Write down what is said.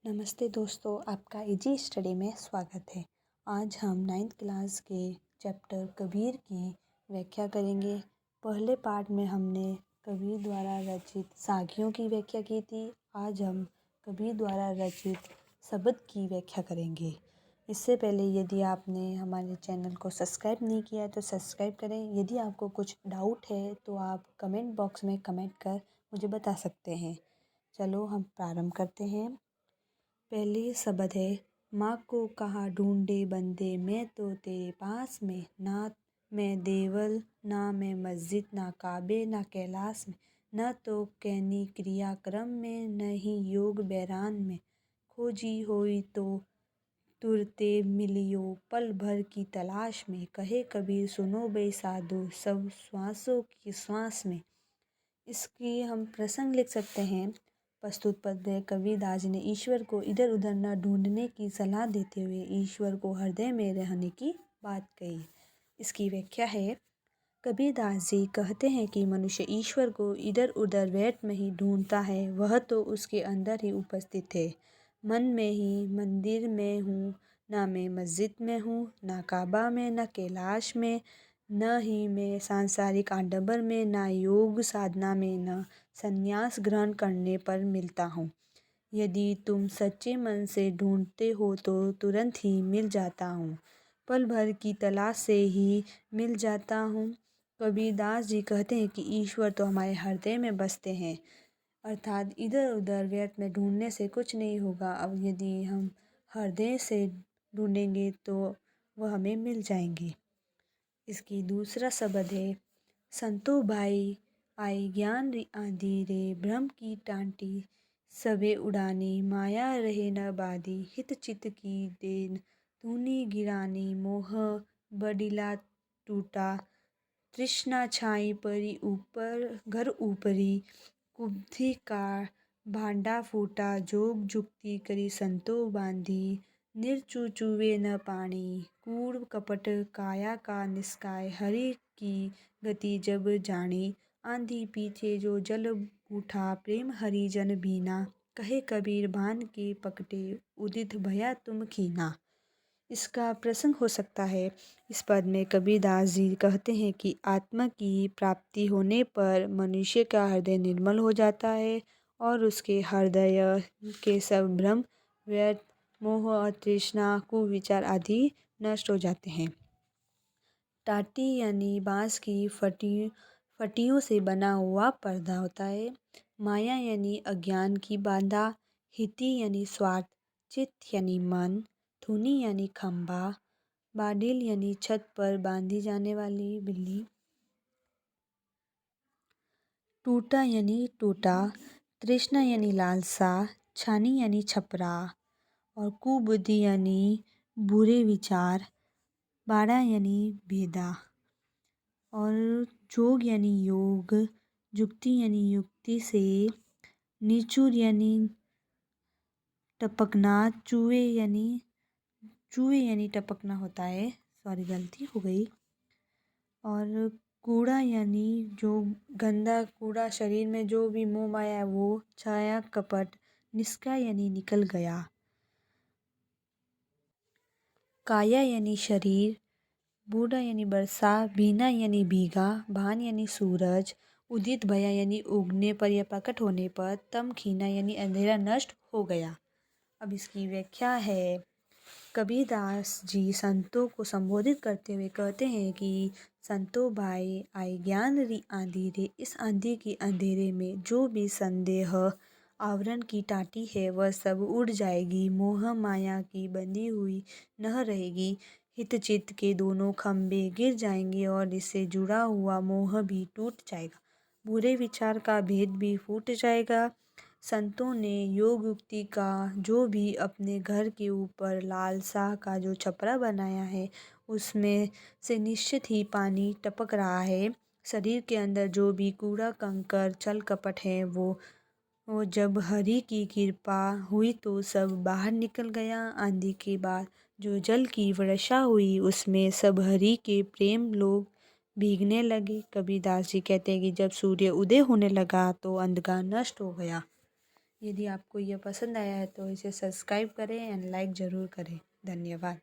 नमस्ते दोस्तों, आपका इजी स्टडी में स्वागत है। आज हम 9th क्लास के चैप्टर कबीर की व्याख्या करेंगे। पहले पार्ट में हमने कबीर द्वारा रचित साखियों की व्याख्या की थी। आज हम कबीर द्वारा रचित शब्द की व्याख्या करेंगे। इससे पहले यदि आपने हमारे चैनल को सब्सक्राइब नहीं किया है तो सब्सक्राइब करें। यदि आपको कुछ डाउट है तो आप कमेंट बॉक्स में कमेंट कर मुझे बता सकते हैं। चलो हम प्रारंभ करते हैं। पहले शब्द है, माँ को कहाँ ढूंढे बंदे, मैं तो तेरे पास में, ना मैं देवल ना मैं मस्जिद, ना काबे ना कैलाश में, न तो कैनी क्रियाक्रम में, न ही योग बैरान में, खोजी होई तो तुरते मिलियो पल भर की तलाश में, कहे कबीर सुनो बे साधु सब श्वासों की श्वास में। इसकी हम प्रसंग लिख सकते हैं। प्रस्तुत पद में कबीरदास जी ने ईश्वर को इधर उधर न ढूंढने की सलाह देते हुए ईश्वर को हृदय में रहने की बात कही। इसकी व्याख्या है, कबीरदास जी कहते हैं कि मनुष्य ईश्वर को इधर उधर व्यर्थ में ही ढूंढता है, वह तो उसके अंदर ही उपस्थित है। मन में ही मंदिर में हूँ, ना मैं मस्जिद में हूँ, ना काबा में, ना कैलाश में, न ही मैं सांसारिक आडंबर में, ना योग साधना में, न संन्यास ग्रहण करने पर मिलता हूँ। यदि तुम सच्चे मन से ढूंढते हो तो तुरंत ही मिल जाता हूँ, पल भर की तलाश से ही मिल जाता हूँ। कबीरदास जी कहते हैं कि ईश्वर तो हमारे हृदय में बसते हैं, अर्थात इधर उधर व्यर्थ में ढूंढने से कुछ नहीं होगा। अब यदि हम हृदय से ढूंढेंगे तो वह हमें मिल जाएंगे। इसकी दूसरा शब्द है, संतो भाई आई ज्ञान आंधी रे, भ्रम की टांटी सबे उड़ानी, माया रहे न बाधी, हित चित की देन तूनी गिरानी, मोह बडिला टूटा, तृष्णा छाई परी ऊपर घर ऊपरी, कुब्धि का भांडा फूटा, जोग जुक्ति करी संतो बांधी, निर्चु चुवे न पानी, कूड़ कपट काया का निष्काय, हरि की गति जब जानी, आंधी पीछे जो जल उठा, प्रेम हरि जन बीना, कहे कबीर भान के पकटे, उदित भया तुम कीना। इसका प्रसंग हो सकता है। इस पद में कबीरदास जी कहते हैं कि आत्मा की प्राप्ति होने पर मनुष्य का हृदय निर्मल हो जाता है और उसके हृदय के सब भ्रम, व्यर्थ, मोह और तृष्णा, कुविचार आदि नष्ट हो जाते हैं। टाटी यानी बांस की फटियों से बना हुआ पर्दा होता है। माया यानी अज्ञान की बाधा, हिति यानी स्वार्थ, चित्त यानी मन, धुनी यानी खंभा, बाडिल यानी छत पर बांधी जाने वाली बिल्ली, टूटा यानी टूटा, तृष्णा यानी लालसा, छानी यानी छपरा, और कुबुद्धि यानी बुरे विचार, बाड़ा यानी भेदा, और जोग यानी योग, जुक्ति यानी युक्ति से, निचुर यानी टपकना, चूहे यानी टपकना होता है, सॉरी गलती हो गई, और कूड़ा यानी जो गंदा कूड़ा, शरीर में जो भी मोह माया है वो, छाया कपट, निष्काय यानी निकल गया, काया यानी शरीर, बूढ़ा यानी वर्षा, भीना यानी भीगा, भान यानी सूरज, उदित भया यानी उगने पर या प्रकट होने पर, तम खीना यानी अंधेरा नष्ट हो गया। अब इसकी व्याख्या है, कबीरदास जी संतों को संबोधित करते हुए कहते हैं कि संतो भाई आई ज्ञान री आंधी रे, इस आंधी के अंधेरे में जो भी संदेह आवरण की टाटी है वह सब उड़ जाएगी, मोह माया की बंधी हुई न रहेगी, हित चित्त के दोनों खंभे गिर जाएंगे और इससे जुड़ा हुआ मोह भी टूट जाएगा, बुरे विचार का भेद भी फूट जाएगा। संतों ने योग युक्ति का जो भी अपने घर के ऊपर लालसा का जो छपरा बनाया है उसमें से निश्चित ही पानी टपक रहा है। शरीर के अंदर जो भी कूड़ा कंकर छल कपट है वो जब हरि की कृपा हुई तो सब बाहर निकल गया। आंधी के बाद जो जल की वर्षा हुई उसमें सब हरि के प्रेम लोग भीगने लगे। कबीरदास जी कहते हैं कि जब सूर्य उदय होने लगा तो अंधकार नष्ट हो गया। यदि आपको यह पसंद आया है तो इसे सब्सक्राइब करें एंड लाइक ज़रूर करें। धन्यवाद।